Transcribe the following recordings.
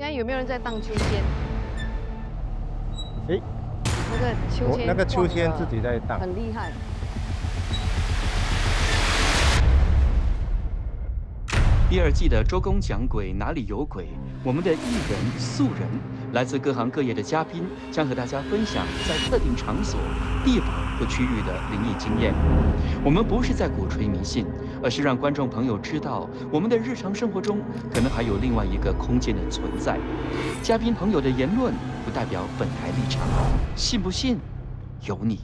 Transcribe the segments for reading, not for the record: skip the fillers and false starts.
在有没有人在荡秋千？诶，那个秋千，那个秋千自己在荡，很厉害。第二季的周公讲鬼哪里有鬼？我们的艺人、素人，来自各行各业的嘉宾，将和大家分享在特定场所、地方或区域的灵异经验。我们不是在鼓吹迷信，而是让观众朋友知道，我们的日常生活中可能还有另外一个空间的存在。嘉宾朋友的言论不代表本台立场，信不信由你。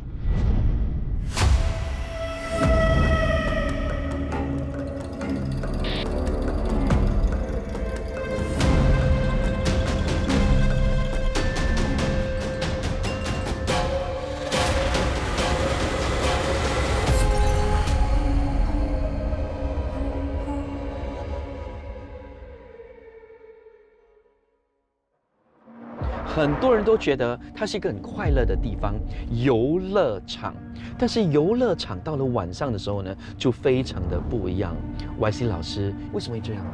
很多人都觉得它是一个很快乐的地方，游乐场。但是游乐场到了晚上的时候呢，就非常的不一样。YC 老师为什么会这样？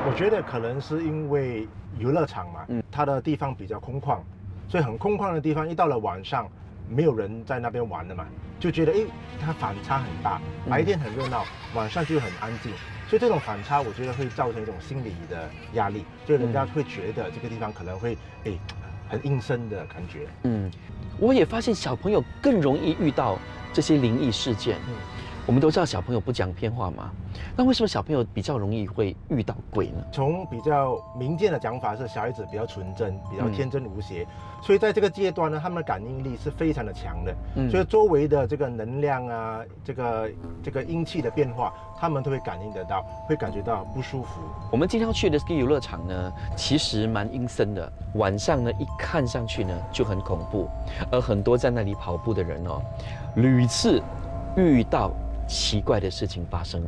我觉得可能是因为游乐场嘛，它的地方比较空旷，所以很空旷的地方，一到了晚上，没有人在那边玩了嘛，就觉得它反差很大，白天很热闹，晚上就很安静。所以这种反差，我觉得会造成一种心理的压力，就人家会觉得这个地方可能会很阴森的感觉。我也发现小朋友更容易遇到这些灵异事件。我们都知道小朋友不讲骗话嘛，那为什么小朋友比较容易会遇到鬼呢？从比较民间的讲法是，小孩子比较纯真，比较天真无邪，所以在这个阶段呢，他们的感应力是非常的强的。所以周围的这个能量啊，这个阴气的变化，他们都会感应得到，会感觉到不舒服。我们今天要去的这个游乐场呢，其实蛮阴森的，晚上呢一看上去呢就很恐怖，而很多在那里跑步的人哦，屡次遇到奇怪的事情发生。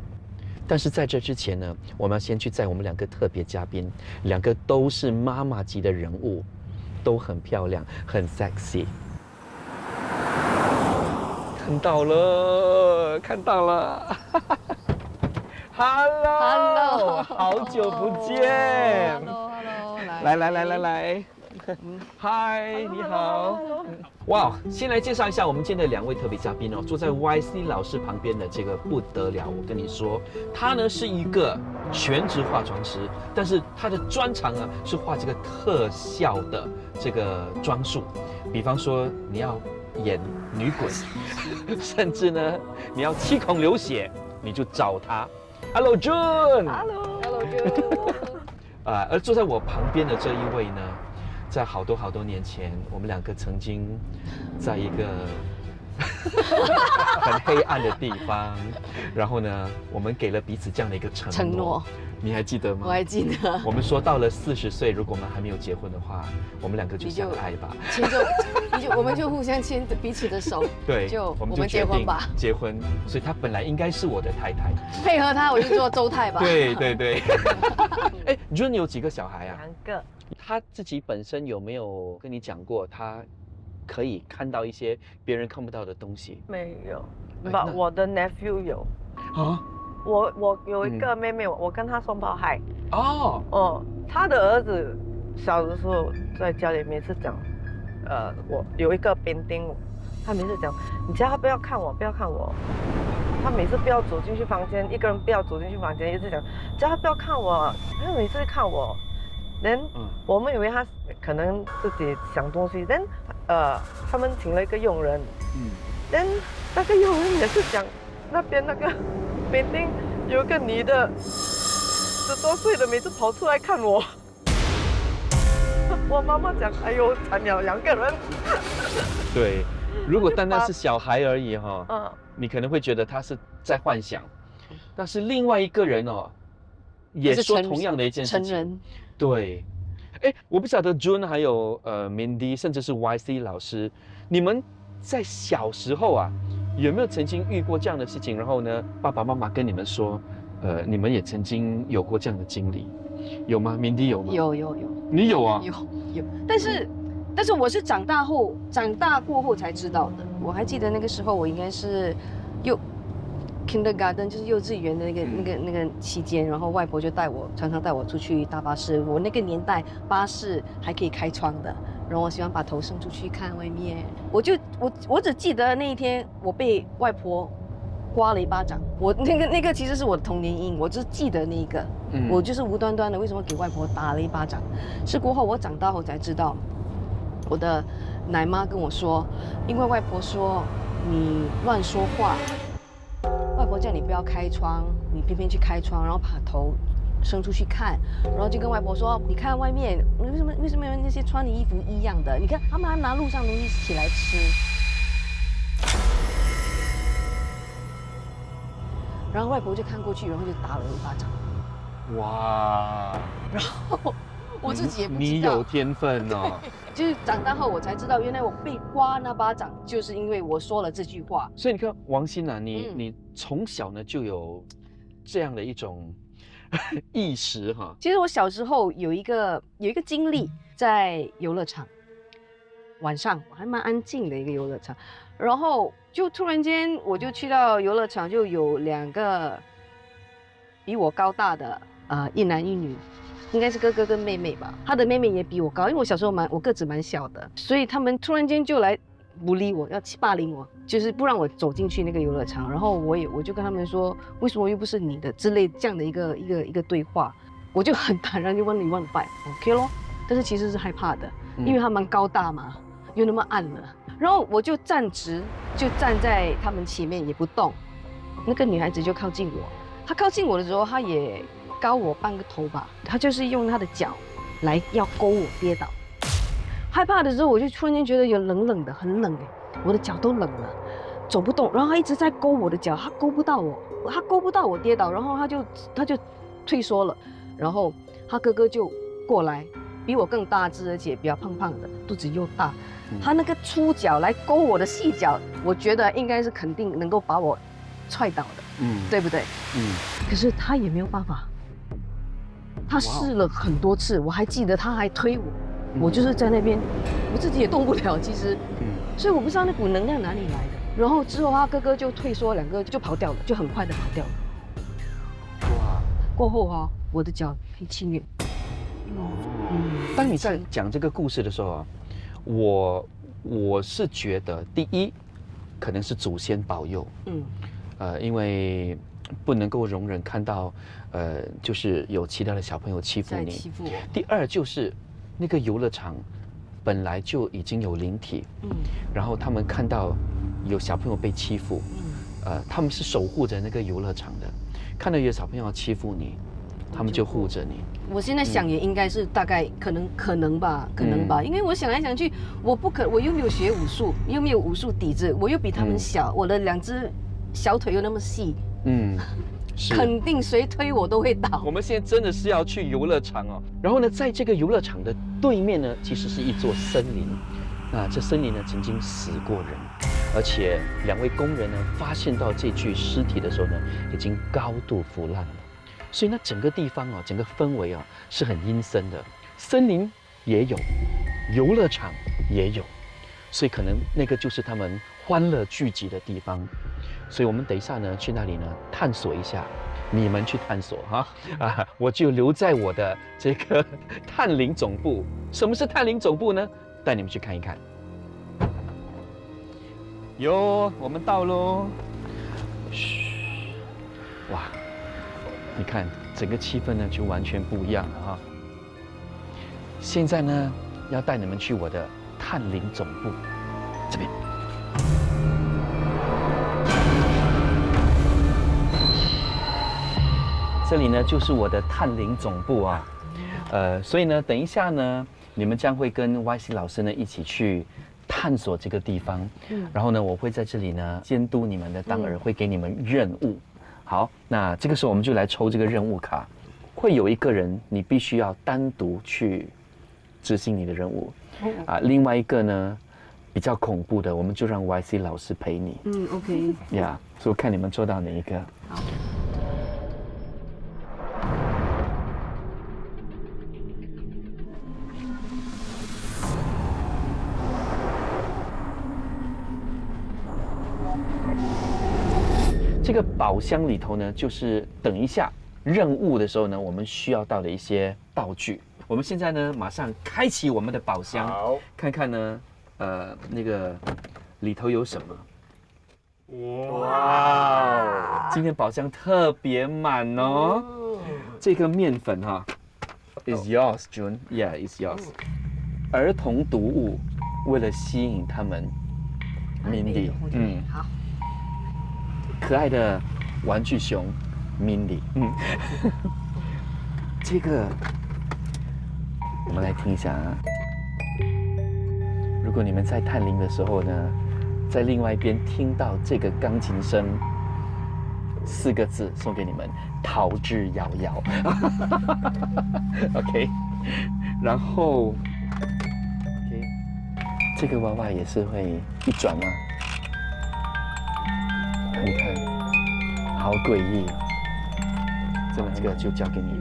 但是在这之前呢，我们要先去载我们两个特别嘉宾，两个都是妈妈级的人物，都很漂亮，很 sexy。看到了，看到了。Hello， 好久不见。Hello， 来，嗨，你好。哇，先来介绍一下我们今天的两位特别嘉宾哦。坐在 YC 老师旁边的这个不得了，我跟你说，他呢是一个全职化妆师，但是他的专长呢是画这个特效的这个装束，比方说你要演女鬼，甚至呢你要七孔流血，你就找他。Hello June。Hello June。而坐在我旁边的这一位呢，在好多年前，我们两个曾经在一个很黑暗的地方，然后呢，我们给了彼此这样的一个承诺。你还记得吗？我还记得。我们说到了40岁，如果我们还没有结婚的话，我们两个就相爱吧。我们就互相牵彼此的手。对，我们结婚吧。结婚，所以她本来应该是我的太太。配合她，我就做周太吧。对。June 有几个小孩啊？2个。他自己本身有没有跟你讲过，他可以看到一些别人看不到的东西？没有，我的 nephew 有。啊？我有一个妹妹，我跟她双胞胎。哦。她的儿子小的时候在家里每次讲，我有一个兵丁，他每次讲，你叫他不要看我，不要看我。他每次不要走进去房间，一个人不要走进去房间，一直讲，叫他不要看我，他每次看我。我们以为他可能自己想东西，他们请了一个佣人，那个佣人也是讲那边那个兵丁有个女的10多岁的，每次跑出来看我。我妈妈讲，哎呦，惨了2个人。对，如果单单是小孩而已哈，你可能会觉得他是在幻想，但是另外一个人哦，也说同样的一件事情。成人。对，我不晓得 June 还有Mindy， 甚至是 YC 老师，你们在小时候啊，有没有曾经遇过这样的事情？然后呢，爸爸妈妈跟你们说，你们也曾经有过这样的经历，有吗？Mindy 有吗？有。你有啊？有，但是我是长大过后才知道的。我还记得那个时候，我应该是 kindergarten 就是幼稚园的那个期间，然后外婆就常常带我出去搭巴士。我那个年代巴士还可以开窗的，然后我喜欢把头伸出去看外面。我只记得那一天我被外婆刮了一巴掌，我那个其实是我的童年阴影，我只记得那一个，我就是无端端的为什么给外婆打了一巴掌。是过后我长大后才知道，我的奶妈跟我说，因为外婆说你乱说话，外婆叫你不要开窗，你偏偏去开窗，然后把头伸出去看，然后就跟外婆说，你看外面为什么有那些穿的衣服一样的？你看他们还拿路上东西起来吃。然后外婆就看过去，然后就打了我一巴掌。哇！然后我自己也不知道。你有天分哦。就是长大后我才知道，原来我被刮那巴掌，就是因为我说了这句话。所以你看，王馨啊，你从小呢就有这样的一种意识哈。其实我小时候有一个经历，在游乐场，晚上还蛮安静的一个游乐场，然后就突然间我就去到游乐场，就有2个比我高大的一男一女。应该是哥哥跟妹妹吧，他的妹妹也比我高，因为我小时候我个子蛮小的，所以他们突然间就来不理我，要霸凌我，就是不让我走进去那个游乐场。然后我就跟他们说，为什么又不是你的之类这样的一个对话，我就很坦然就问你1 5 OK 咯。但是其实是害怕的，因为他蛮高大嘛，又那么暗了。然后我就站直，就站在他们前面也不动。那个女孩子就靠近我，她靠近我的时候，她也高我半个头吧，他就是用他的脚来要勾我跌倒。害怕的时候，我就突然间觉得有冷冷的，很冷哎，我的脚都冷了，走不动。然后他一直在勾我的脚，他勾不到我跌倒，然后他就退缩了。然后他哥哥就过来，比我更大只，而且比较胖胖的，肚子又大。他那个粗脚来勾我的细脚，我觉得应该是肯定能够把我踹倒的，对不对？可是他也没有办法。他试了很多次，我还记得他还推我，我就是在那边，我自己也动不了，其实，所以我不知道那股能量哪里来的。然后之后他哥哥就退缩，2个就跑掉了，就很快的跑掉了。哇！过后我的脚可以清远。当你在讲这个故事的时候啊，我是觉得第一，可能是祖先保佑，因为不能够容忍看到，就是有其他的小朋友欺负你。欺负我。第二就是那个游乐场本来就已经有灵体，然后他们看到有小朋友被欺负，他们是守护着那个游乐场的，看到有小朋友要欺负你，他们就护着你。我现在想也应该是大概可能吧，因为我想来想去，我又没有学武术，又没有武术底子，我又比他们小，我的2只小腿又那么细。肯定谁推我都会倒。我们现在真的是要去游乐场哦。然后呢，在这个游乐场的对面呢，其实是一座森林。那这森林呢，曾经死过人，而且2位工人呢，发现到这具尸体的时候呢，已经高度腐烂了。所以呢，整个地方哦，整个氛围啊，是很阴森的。森林也有，游乐场也有，所以可能那个就是他们欢乐聚集的地方。所以我们等一下呢，去那里呢探索一下，你们去探索哈我就留在我的这个探灵总部。什么是探灵总部呢？带你们去看一看。哟，我们到喽！嘘，哇，你看整个气氛呢就完全不一样了哈。现在呢，要带你们去我的探灵总部，这边。这里呢就是我的探灵总部啊，所以呢，等一下呢，你们将会跟 YC 老师呢一起去探索这个地方，然后呢，我会在这里呢监督你们的，当然会给你们任务。好，那这个时候我们就来抽这个任务卡，会有一个人你必须要单独去执行你的任务，另外一个呢比较恐怖的，我们就让 YC 老师陪你。OK。呀，所以看你们抽到哪一个。好。这个宝箱里头呢，就是等一下任务的时候呢，我们需要到的一些道具。我们现在呢，马上开启我们的宝箱，好，看看呢，那个里头有什么。哇，今天宝箱特别满哦。这个面粉哈，is yours, June. Yeah, is yours. 儿童读物，为了吸引他们 ，Mindy， 好，可爱的玩具熊 Mindy， 这个我们来听一下啊。如果你们在探灵的时候呢，在另外一边听到这个钢琴声，4个字送给你们：逃之夭夭。OK， 然后 OK， 这个娃娃也是会一转吗？你看，好诡异哦。这个就交给你。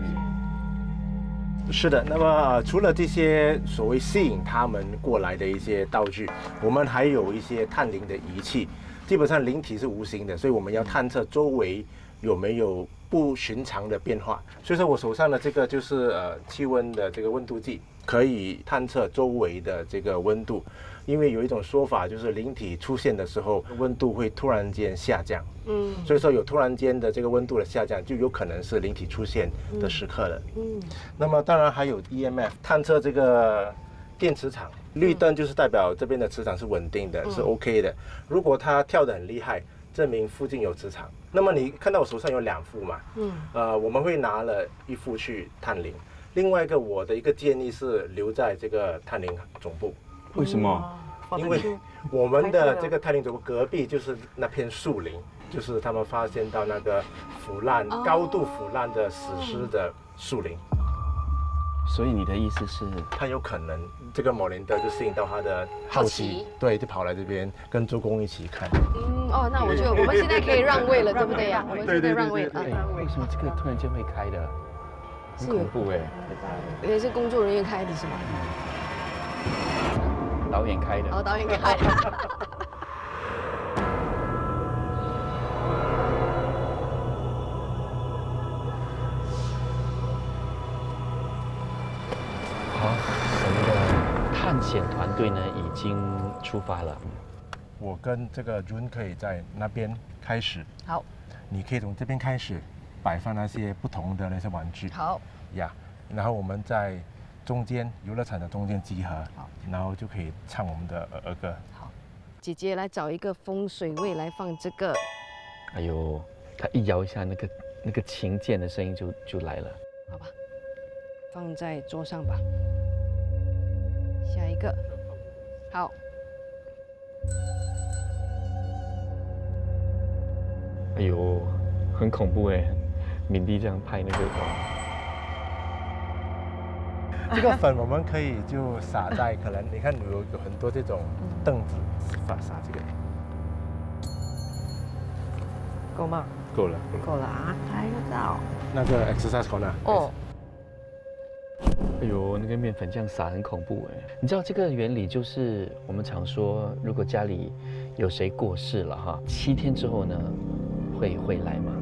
是的，那么除了这些所谓吸引他们过来的一些道具，我们还有一些探灵的仪器。基本上灵体是无形的，所以我们要探测周围有没有不寻常的变化。所以说我手上的这个就是气温的这个温度计，可以探测周围的这个温度。因为有一种说法就是灵体出现的时候，温度会突然间下降。所以说有突然间的这个温度的下降，就有可能是灵体出现的时刻了。那么当然还有 EMF 探测这个电磁场，绿灯就是代表这边的磁场是稳定的，是 OK 的。如果它跳得很厉害，证明附近有磁场。那么你看到我手上有2副嘛？我们会拿了1副去探灵，另外一个我的一个建议是留在这个探灵总部。为什么？因为我们的这个探灵总部隔壁就是那片树林，就是他们发现到那个腐烂、高度腐烂的死尸的树林。所以你的意思是，他有可能这个某年德就吸引到他的好奇，对，就跑来这边跟周公一起看。那我们现在可以让位了，对不对呀？我们现在让位了。为什么这个突然间会开的？很恐怖哎！也是工作人员开的是吗？导演开的。导演开的。好，我们的探险团队呢已经出发了。我跟这个 June 可以在那边开始。好，你可以从这边开始摆放那些不同的那些玩具。好呀，然后我们在中间游乐场的中间集合，好，然后就可以唱我们的儿歌。好，姐姐来找一个风水位来放这个。哎呦，他一摇一下，那个琴键的声音就来了。好吧，放在桌上吧。下一个，好。哎呦，很恐怖哎！敏迪这样拍那个。这个粉我们可以就撒在可能你看有很多这种凳子，撒这个。够吗？够了，够了啊！拍个照。那个 exercise corner。哦。哎呦，那个面粉这样撒很恐怖哎！你知道这个原理就是我们常说，如果家里有谁过世了哈，7天之后呢会来嘛，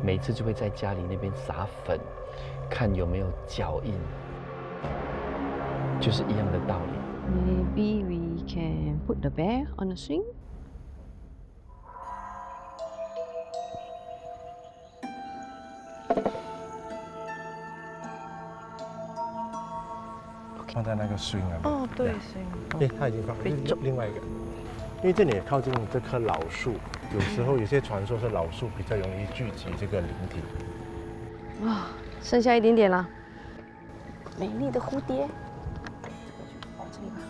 每次就会在家里那边撒粉，看有没有脚印，就是一样的道理。Maybe we can put the bear on a swing.放在那个 swing 啊。哦，对，swing。哎，它已经放另外一个，因为这里也靠近这棵老树，有时候有些传说是老树比较容易聚集这个灵体。哇，剩下一点点了。美丽的蝴蝶，这里吧，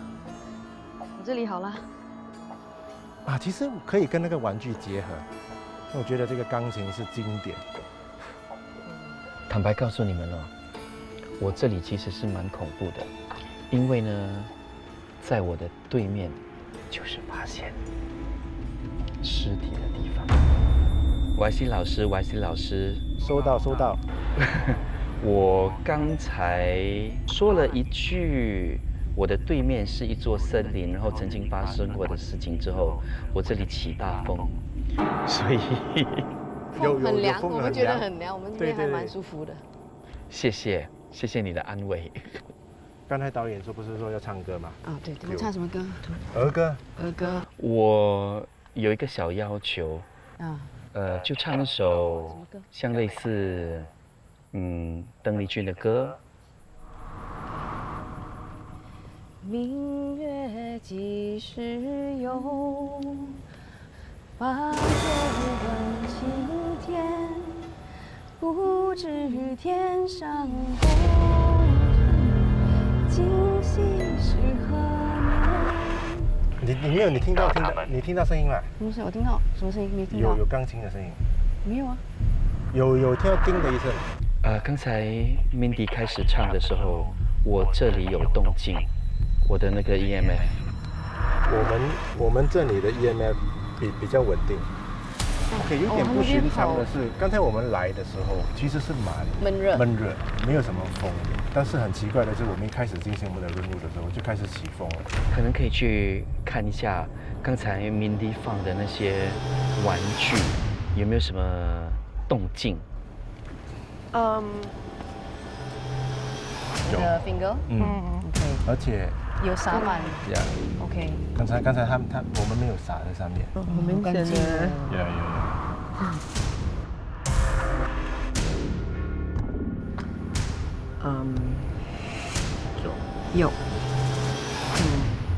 我这里好了。啊，其实可以跟那个玩具结合，我觉得这个钢琴是经典。坦白告诉你们哦，我这里其实是蛮恐怖的，因为呢，在我的对面就是发现尸体的地方。YC 老师，YC 老师，收到。我刚才说了一句，我的对面是一座森林，然后曾经发生过的事情之后，我这里起大风，所以很凉，风我们觉得很凉，我们这边还对对对蛮舒服的。谢谢你的安慰。刚才导演说不是说要唱歌吗？啊，对，我们唱什么歌？儿歌。儿歌我有一个小要求，啊，就唱一首像类似邓丽君的歌。明月几时有？把酒问青天，不知天上宫今夕是何年？你听到声音吗？什么声？我听到什么声音？没听到？有钢琴的声音。没有啊？有听到叮的一声。刚才 Mindy 开始唱的时候，我这里有动静，我的那个 EMF。我们这里的 EMF 比较稳定。OK， 有点不寻常的是，刚才我们来的时候其实是蛮闷热，没有什么风。但是很奇怪的是，我们一开始进行我们的任务的时候就开始起风了。可能可以去看一下刚才 Mindy 放的那些玩具，有没有什么动静？你的 finger， OK，而且有洒满呀 ，OK，刚才我们没有洒在上面。很明显的。有。有。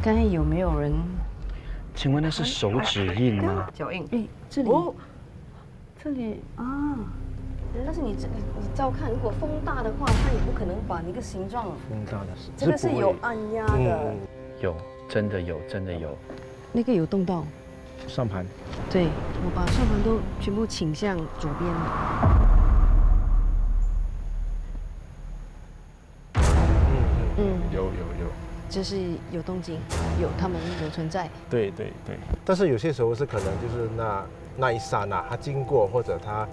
刚才有没有人？请问那是手指印吗？脚印。哎，这里哦，这里啊。但是你照看，如果风大的话，它也不可能把那个形状。风大的是。这个是有按压的。有，真的有。那个有动到。算盘。对，我把算盘都全部倾向左边。有。就是有动静，他们有存在。对。但是有些时候是可能就是那一刹那，他经过或者他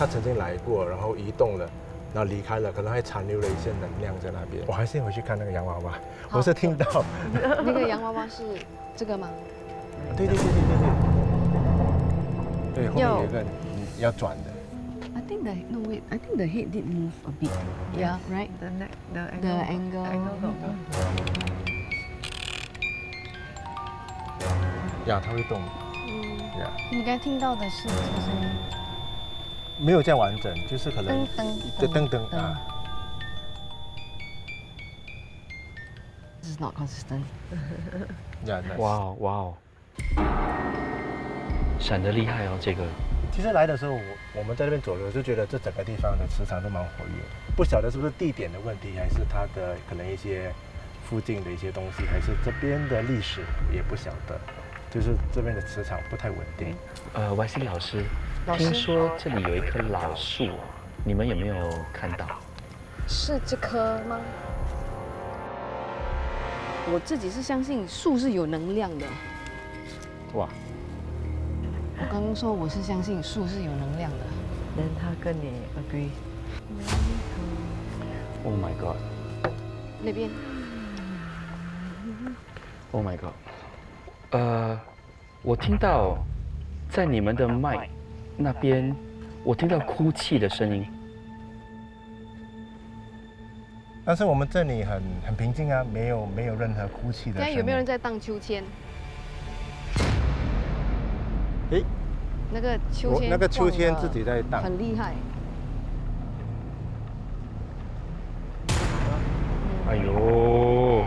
曾经来过，然后移动了，然后离开了，可能还残留了一些能量在那边。我还是回去看那个洋娃娃，我是听到那个洋娃娃是这个吗？对，后面有一个要转的。I think the head did move a bit. Yeah, right. The neck, The angle. 呀，它会动。呀，你刚才听到的是这个声音。没有这样完整，就是可能噔啊。This is not consistent. 呀，哇哦，闪得厉害哦，这个。其实来的时候，我们在那边走了，就觉得这整个地方的磁场都蛮活跃的。不晓得是不是地点的问题，还是它的可能一些附近的一些东西，还是这边的历史，也不晓得。就是这边的磁场不太稳定。YC 老师，听说这里有一棵老树，你们有没有看到？是这棵吗？我自己是相信树是有能量的。哇！我刚刚说我是相信树是有能量的。人他跟你 agree。 Oh my god！ 那边。Oh my god！ 我听到在你们的麦那边，我听到哭泣的声音。但是我们这里很平静啊，没有任何哭泣的声音。现在有没有人在荡秋千？诶，那个秋千自己在荡，很厉害。哎呦！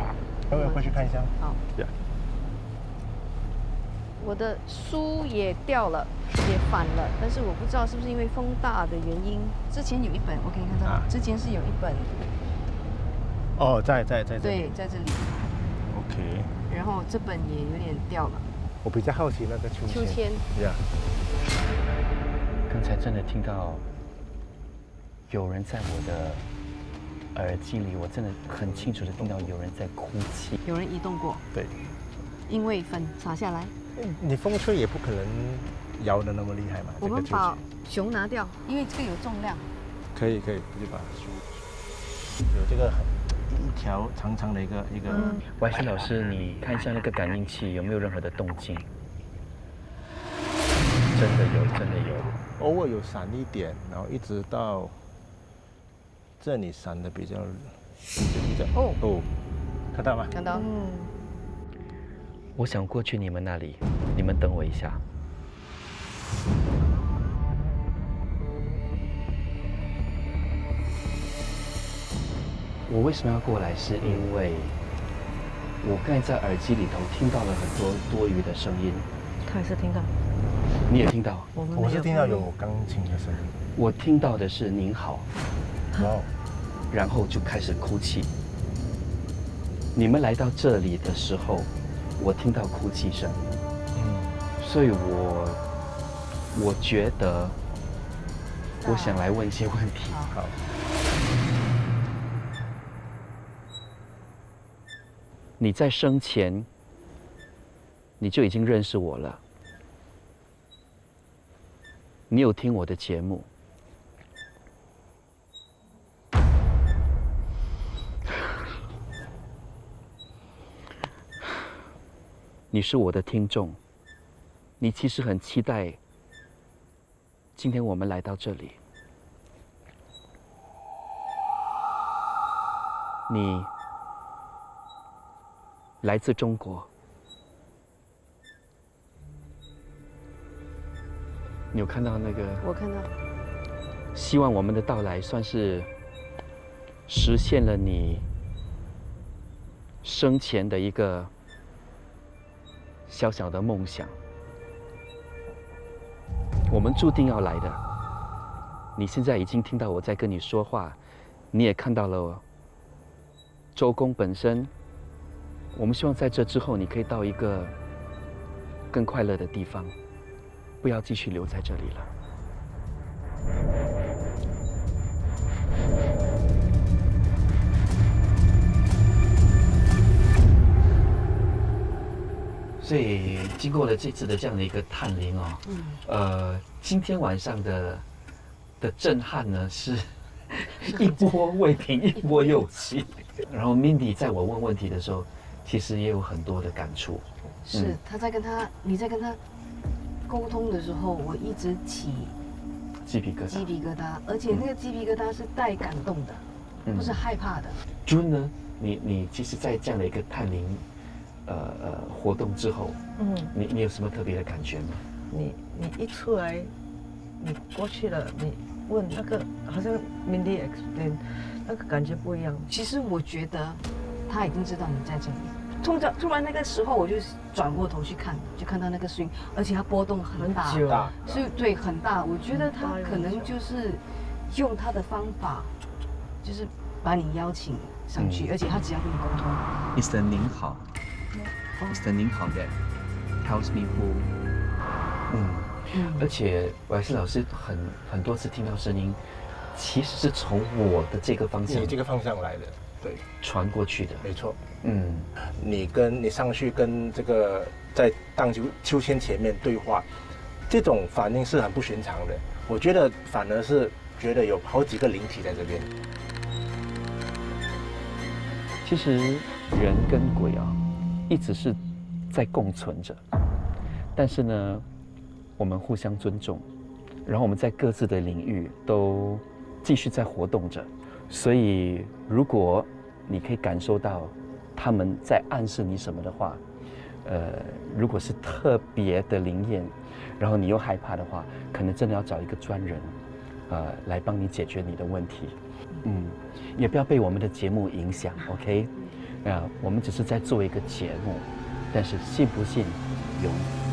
我回去看一下。好。我的书也掉了，也反了，但是我不知道是不是因为风大的原因。之前有一本，我可以看到，之前是有一本。哦，在这里。对，在这里。OK。然后这本也有点掉了。我比较好奇那个秋千。呀。刚才真的听到有人在我的耳机里，我真的很清楚的听到有人在哭泣。有人移动过。对。因为粉洒下来。你风吹也不可能摇得那么厉害嘛。我们把熊拿掉，因为这个有重量。可以，就把熊。有这个一条长长的一个。YC 老师，你看一下那个感应器有没有任何的动静？真的有，真的有。偶尔有闪一点，然后一直到这里闪的比较哦，看到吗？看到。我想过去你们那里，你们等我一下。我为什么要过来？是因为我刚才在耳机里头听到了很多多余的声音。他也是听到，你也听到？我是听到有钢琴的声音。我听到的是您好，哇，然后就开始哭泣。你们来到这里的时候，我听到哭泣声，所以我觉得我想来问一些问题。好。你在生前你就已经认识我了，你有听我的节目，你是我的听众，你其实很期待今天我们来到这里。你来自中国，你有看到那个？我看到。希望我们的到来算是实现了你生前的一个小小的梦想。我们注定要来的。你现在已经听到我在跟你说话，你也看到了周公本身。我们希望在这之后，你可以到一个更快乐的地方，不要继续留在这里了。所以经过了这次的这样的一个探灵哦，今天晚上的震撼呢是一波未平一波又起。然后 Mindy 在我问问题的时候，其实也有很多的感触。是你在跟他沟通的时候，我一直起鸡皮疙瘩，而且那个鸡皮疙瘩是带感动的，不是害怕的。June 呢，你其实，在这样的一个探灵活动之后，你有什么特别的感觉吗？你一出来，你过去了，你问那个好像 Mindy explain， 那个感觉不一样。其实我觉得他已经知道你在这里。突然那个时候，我就转过头去看，就看到那个声音，而且它波动很大，所以对很大。我觉得他可能就是用他的方法，就是把你邀请上去，而且他只要跟你沟通。It's the 您好，It's the 您好 that tells me who。而且我是老师很多次听到声音，其实是从我的这个方向，你这个方向来的，对，传过去的，没错。你上去跟这个在荡秋千前面对话，这种反应是很不寻常的。我觉得反而是觉得有好几个灵体在这边。其实人跟鬼啊，一直是在共存着，但是呢，我们互相尊重，然后我们在各自的领域都继续在活动着。所以，如果你可以感受到他们在暗示你什么的话，如果是特别的灵验，然后你又害怕的话，可能真的要找一个专人，来帮你解决你的问题。也不要被我们的节目影响 ，OK？我们只是在做一个节目，但是信不信由你。